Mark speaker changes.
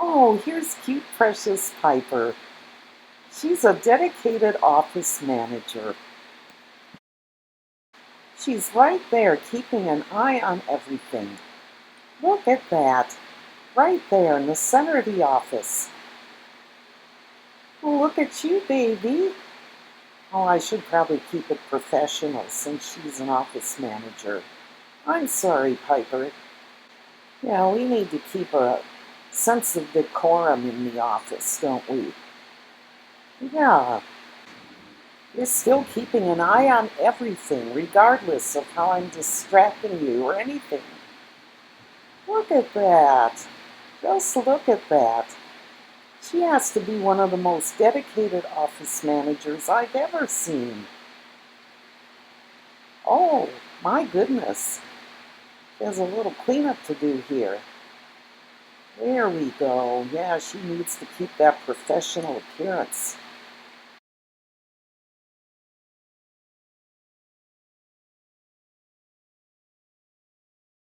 Speaker 1: Oh, here's cute, precious Piper. She's a dedicated office manager. She's right there, keeping an eye on everything. Look at that, right there in the center of the office. Oh, look at you, baby. Oh, I should probably keep it professional since she's an office manager. I'm sorry, Piper. Yeah, we need to keep a sense of decorum in the office, don't we? Yeah, you're still keeping an eye on everything, regardless of how I'm distracting you or anything. Look at that. Just look at that. She has to be one of the most dedicated office managers I've ever seen. Oh, my goodness. She has a little cleanup to do here. There we go. Yeah, she needs to keep that professional appearance.